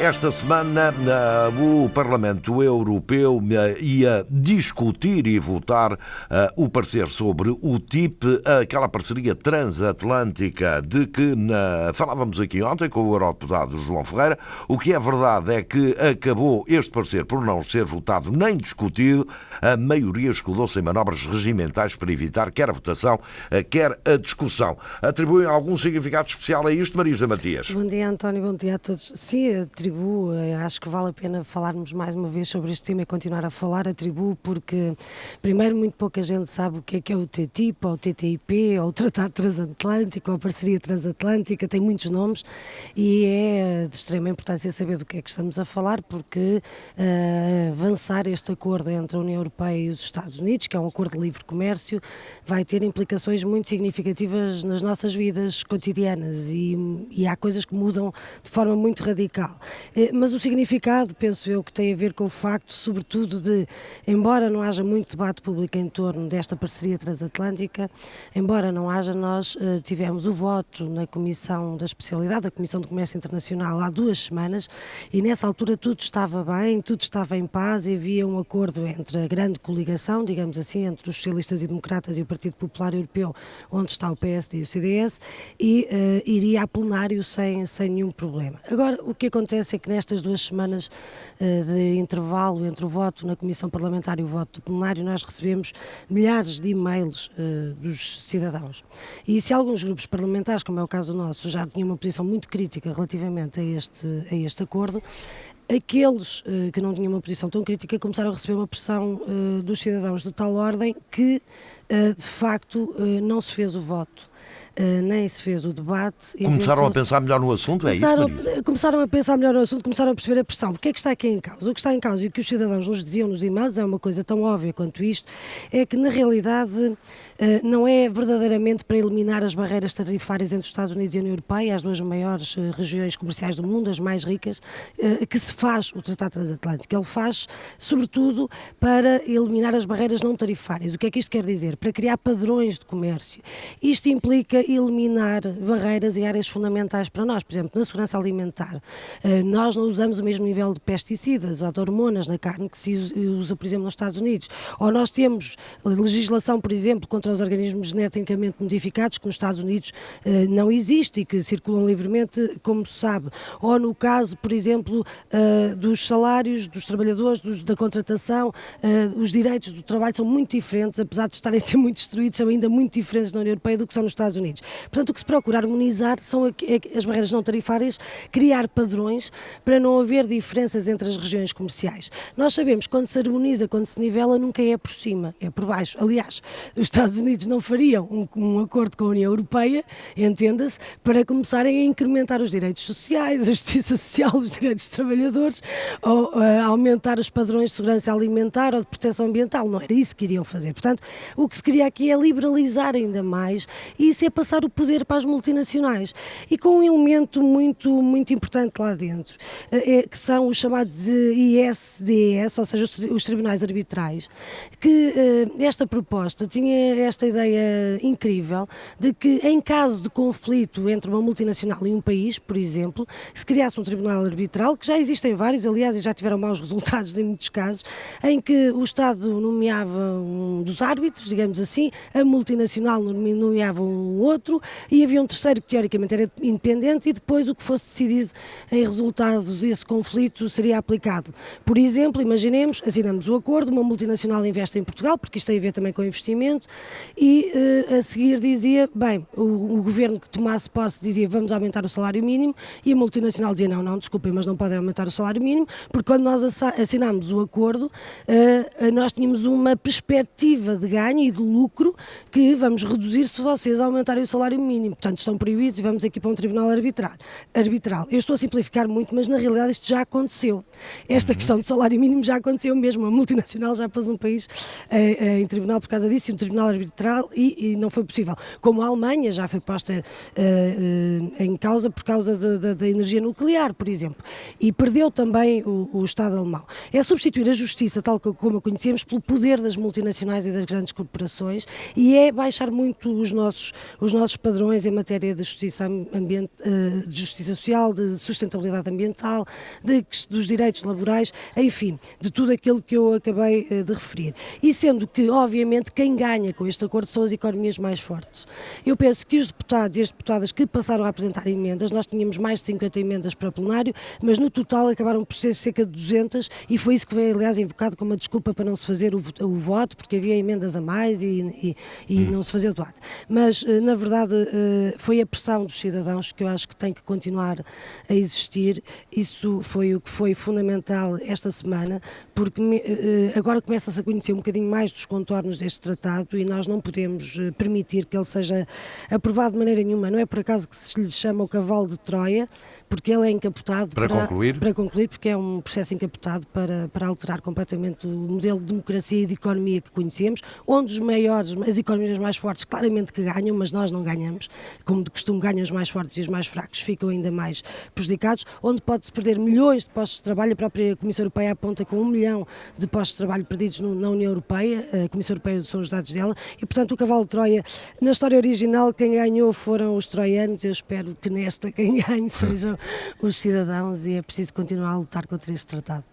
esta semana o Parlamento Europeu ia discutir e votar o parecer sobre o TIP, aquela parceria transatlântica de que falávamos aqui ontem com o eurodeputado João Ferreira. O que é verdade é que acabou este parecer por não ser votado nem discutido. A maioria escudou-se em manobras regimentais para evitar quer a votação, quer a discussão. Atribuem algum significado especial a isto, Marisa Matias? Bom dia, António, bom dia a todos. Sim, atribuo, acho que vale a pena falarmos mais uma vez sobre este tema e continuar a falar. Atribuo porque, primeiro, muito pouca gente sabe o que é o TTIP, ou o TTIP, ou o Tratado Transatlântico, ou a Parceria Transatlântica, tem muitos nomes e é de extrema importância saber do que é que estamos a falar, porque avançar este acordo entre a União Europeia e os Estados Unidos, que é um acordo de livre comércio, vai ter implicações muito significativas nas nossas vidas cotidianas e há coisas que mudam de forma muito radical. Mas o significado, penso eu, que tem a ver com o facto, sobretudo, de, embora não haja muito debate público em torno desta parceria transatlântica, embora não haja, nós tivemos o voto na Comissão da Especialidade, da Comissão de Comércio Internacional, há 2 semanas, e nessa altura tudo estava bem, tudo estava em paz e havia um acordo entre a grande coligação, digamos assim, entre os socialistas e democratas e o Partido Popular Europeu, onde está o PSD e o CDS, e iria a plenário sem nenhum problema. Agora, o que acontece é que nestas 2 semanas de intervalo entre o voto na Comissão Parlamentar e o voto do plenário, nós recebemos milhares de e-mails dos cidadãos. E se alguns grupos parlamentares, como é o caso nosso, já tinham uma posição muito crítica relativamente a este acordo, aqueles que não tinham uma posição tão crítica começaram a receber uma pressão dos cidadãos de tal ordem que, de facto, não se fez o voto. Nem se fez o debate. Começaram a pensar melhor no assunto, é isso, Marisa? Começaram a pensar melhor no assunto, começaram a perceber a pressão. Porque é que está aqui em causa? O que está em causa e o que os cidadãos nos diziam nos e-mails é uma coisa tão óbvia quanto isto, é que na realidade não é verdadeiramente para eliminar as barreiras tarifárias entre os Estados Unidos e a União Europeia, as 2 maiores regiões comerciais do mundo, as mais ricas, que se faz o Tratado Transatlântico. Ele faz, sobretudo, para eliminar as barreiras não tarifárias. O que é que isto quer dizer? Para criar padrões de comércio. Isto implica eliminar barreiras e áreas fundamentais para nós. Por exemplo, na segurança alimentar, nós não usamos o mesmo nível de pesticidas ou de hormonas na carne que se usa, por exemplo, nos Estados Unidos. Ou nós temos legislação, por exemplo, contra os organismos geneticamente modificados, que nos Estados Unidos não existe e que circulam livremente, como se sabe. Ou no caso, por exemplo, dos salários dos trabalhadores, da contratação, os direitos do trabalho são muito diferentes, apesar de estarem a ser muito destruídos, são ainda muito diferentes na União Europeia do que são nos Estados Unidos. Portanto, o que se procura harmonizar são as barreiras não tarifárias, criar padrões para não haver diferenças entre as regiões comerciais. Nós sabemos que quando se harmoniza, quando se nivela, nunca é por cima, é por baixo. Aliás, os Estados Unidos não fariam um acordo com a União Europeia, entenda-se, para começarem a incrementar os direitos sociais, a justiça social, os direitos dos trabalhadores, ou aumentar os padrões de segurança alimentar ou de proteção ambiental. Não era isso que iriam fazer. Portanto, o que se queria aqui é liberalizar ainda mais e isso é passar o poder para as multinacionais. E com um elemento muito, muito importante lá dentro, que são os chamados ISDS, ou seja, os tribunais arbitrais, que esta proposta tinha esta ideia incrível de que em caso de conflito entre uma multinacional e um país, por exemplo, se criasse um tribunal arbitral, que já existem vários, aliás, e já tiveram maus resultados em muitos casos, em que o Estado nomeava um dos árbitros, digamos assim, a multinacional nomeava um outro e havia um terceiro que teoricamente era independente e depois o que fosse decidido em resultados desse conflito seria aplicado. Por exemplo, imaginemos, assinamos o acordo, uma multinacional investe em Portugal, porque isto tem a ver também com investimento, e a seguir dizia, bem, o governo que tomasse posse dizia vamos aumentar o salário mínimo e a multinacional dizia não, desculpem, mas não podem aumentar o salário mínimo, porque quando nós assinámos o acordo, nós tínhamos uma perspectiva de ganho e de lucro que vamos reduzir se vocês aumentarem o salário mínimo. Portanto, estão proibidos e vamos aqui para um tribunal arbitral. Eu estou a simplificar muito, mas na realidade isto já aconteceu. Esta questão do salário mínimo já aconteceu mesmo. A multinacional já pôs um país em tribunal por causa disso e um tribunal arbitral arbitral e não foi possível. Como a Alemanha já foi posta em causa por causa da energia nuclear, por exemplo, e perdeu também o Estado alemão. É substituir a justiça, tal como a conhecemos, pelo poder das multinacionais e das grandes corporações, e é baixar muito os nossos padrões em matéria de justiça, de justiça social, de sustentabilidade ambiental, dos direitos laborais, enfim, de tudo aquilo que eu acabei de referir. E sendo que, obviamente, quem ganha com este acordo são as economias mais fortes. Eu penso que os deputados e as deputadas que passaram a apresentar emendas, nós tínhamos mais de 50 emendas para plenário, mas no total acabaram por ser cerca de 200, e foi isso que veio, aliás, invocado como uma desculpa para não se fazer o voto, porque havia emendas a mais e não se fazia o debate. Mas, na verdade, foi a pressão dos cidadãos que eu acho que tem que continuar a existir. Isso foi o que foi fundamental esta semana, porque agora começa-se a conhecer um bocadinho mais dos contornos deste tratado e nós não podemos permitir que ele seja aprovado de maneira nenhuma. Não é por acaso que se lhe chama o cavalo de Troia, porque ele é encapotado para concluir, porque é um processo encapotado para alterar completamente o modelo de democracia e de economia que conhecemos, onde as economias mais fortes claramente que ganham, mas nós não ganhamos, como de costume ganham os mais fortes e os mais fracos ficam ainda mais prejudicados, onde pode-se perder milhões de postos de trabalho. A própria Comissão Europeia aponta com 1 milhão de postos de trabalho perdidos na União Europeia, a Comissão Europeia são os dados dela, e portanto o cavalo de Troia, na história original, quem ganhou foram os troianos. Eu espero que nesta quem ganhe sejam os cidadãos, e é preciso continuar a lutar contra este tratado.